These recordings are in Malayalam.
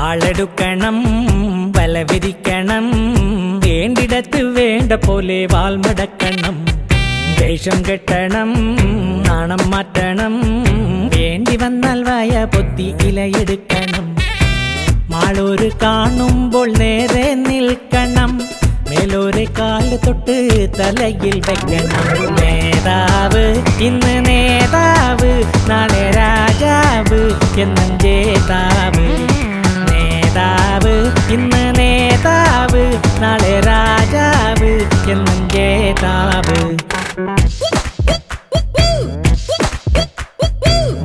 വാളെടുക്കണം വല വിരിക്കണം വേണ്ടിടത്ത് വേണ്ട പോലെ വാൾ മടക്കണം വേഷം കെട്ടണം നാണം മാറ്റണം വേണ്ടി വന്നാൽ വായ പൊത്തി ഇലയെടുക്കണം മാളൂര് കാണുമ്പോൾ നേരെ നിൽക്കണം മേലോരെ കാല് തൊട്ട് തലയിൽ വെക്കണം നേതാവ് ഇന്ന് നേതാവ് നാളെ രാജാവ് എന്നും ജേതാവ് നേതാവ് ഇന്ന് നേതാവ് നാളെ രാജാവ് എന്നും ജേതാവ്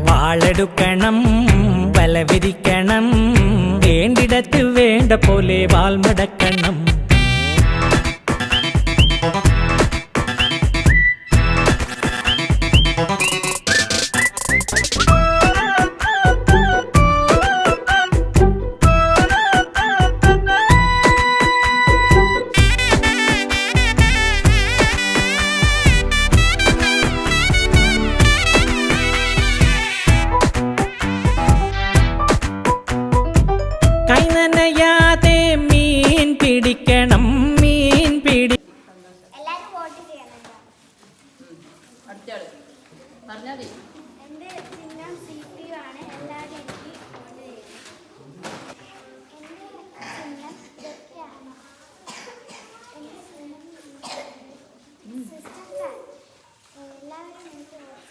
വാളെടുക്കണം വല വിരിക്കണം വേണ്ടിടത്ത് വേണ്ട പോലെ വാൾ മടക്കണം കൈനനയാതെ മീൻ പിടിക്കണം മീൻ പിടി എല്ലാരും വോട്ട് ചെയ്യണം. എന്റെ ചിഹ്നം CPU ആണ്. എല്ലാവരും എനിക്ക് വോട്ട് ചെയ്യണം. എന്റെ ചിഹ്നം ഇതൊക്കെയാണ്. എന്റെ ചിഹ്നം സിസ്റ്റം ഫാൻ. എല്ലാവരും എനിക്ക് വോട്ട്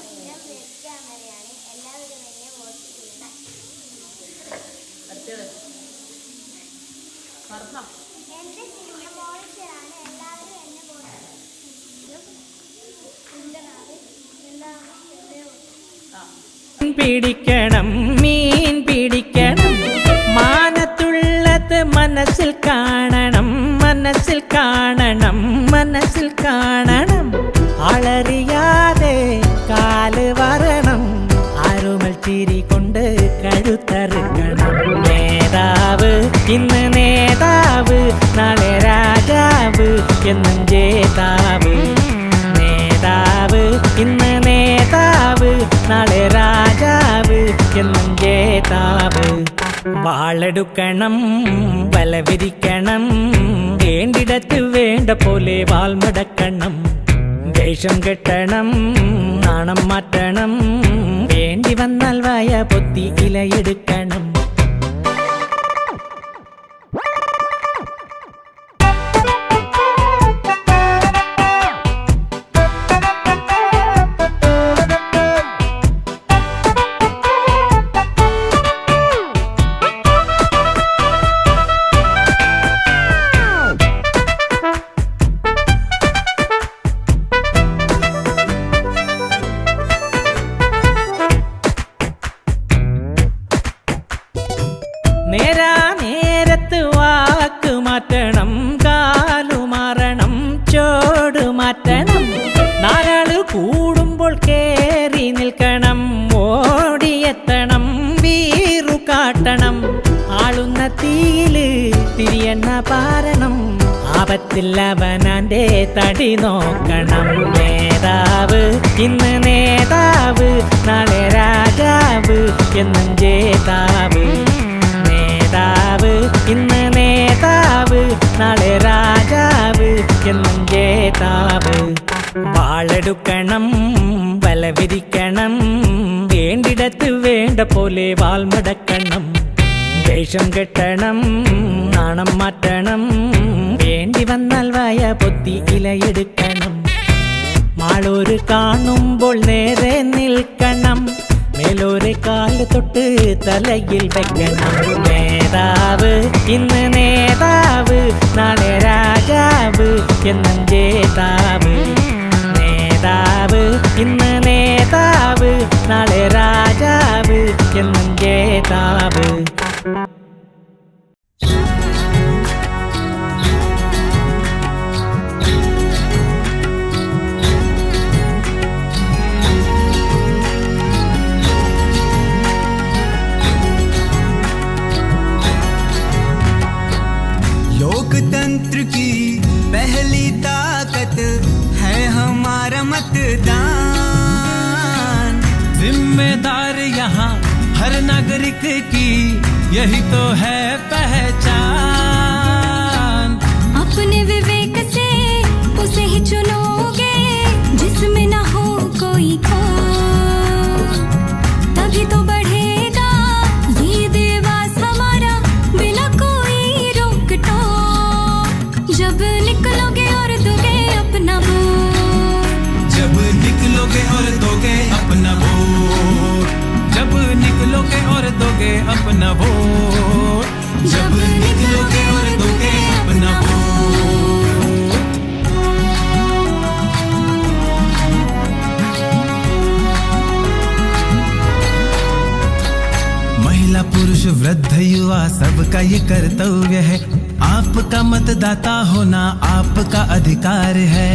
ചെയ്യണം. ക്യാമറയാണ്. എല്ലാവരും എന്നെ വോട്ട് ചെയ്യണം. എന്റെ ചിഹ്നം മോളിച്ചയാണ്. എല്ലാവരും എന്നെ വോട്ട് ചെയ്യണം. പിടിക്കണം മീൻ പിടിക്കണം മാനത്തുള്ളത് മനസ്സിൽ കാണണം മനസ്സിൽ കാണണം മനസ്സിൽ കാണണം ആളറിയാതെ കാല് വരണം ആരുമൽ ചിരി കൊണ്ട് കഴുത്തറുക്കണം നേതാവ് ഇന്ന് നേതാവ് നാളെ രാജാവ് എന്നും ജേതാവ് നേതാവ് ഇന്ന് നേതാവ് നാളെ രാജാവ് എന്നും ജേതാവ് വാളെടുക്കണം വല വിരിക്കണം വേണ്ടിടത്ത് വേണ്ട പോലെ വാൾ മടക്കണം വേഷം കെട്ടണം നാണം മാറ്റണം വേണ്ടി വന്നാൽ വായ പൊത്തി ഇലയെടുക്കണം നേരാ നേരത്ത് വാക്ക് മാറ്റണം കാലുമാറണം ചോട് മാറ്റണം നാലാള് കൂടുമ്പോൾ കേറി നിൽക്കണം ഓടിയെത്തണം വീറു കാട്ടണം ആളുന്ന തീയില് തിരിയെണ്ണ പാരണം ആപത്തില്ലവനാന്റെ തടി നോക്കണം നേതാവ് ഇന്ന് നേതാവ് നാളെ രാജാവ് എന്നും ജേതാവ് നേതാവ് ഇന്ന് നേതാവ് നാളെ രാജാവ് എന്നും ജേതാവ് വാളെടുക്കണം വല വിരിക്കണം വേണ്ടിടത്ത് വേണ്ട പോലെ വാൾ മടക്കണം വേഷം കെട്ടണം നാണം മാറ്റണം വേണ്ടി വന്നാൽ വായ പൊത്തി ഇലയെടുക്കണം മാളൂര് കാണുമ്പോൾ നേരെ നിൽക്കണം മേലോരെ കാല് തൊട്ട് തലയിൽ വെക്കണം നേതാവ് ഇന്ന് നേതാവ് നാളെ രാജാവ് എന്നും ജേതാവ് നേതാവ് ഇന്ന് നേതാവ് നാളെ രാജാവ് എന്നും ജേതാവ് लोकतंत्र की पहली ताकत है हमारा नागरिक की यही तो है पहचान। अपने विवेक से उसे ही चुनोगे जिसमें ना हो कोई खोट, तभी तो बढ़ेगा ये देवास हमारा बिना कोई रोक टोक। जब निकलोगे और दोगे अपना वोट, जब निकलोगे और दोगे अपना वोट, जब निकलोगे और दोगे अपना वोट, जब निकलोगे और दोगे अपना वोट। महिला पुरुष वृद्ध युवा सबका ये कर्तव्य है, आपका मतदाता होना आपका अधिकार है।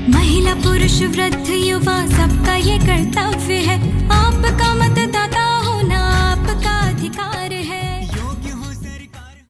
महिला पुरुष वृद्ध युवा सबका ये कर्तव्य है, आपका मतदाता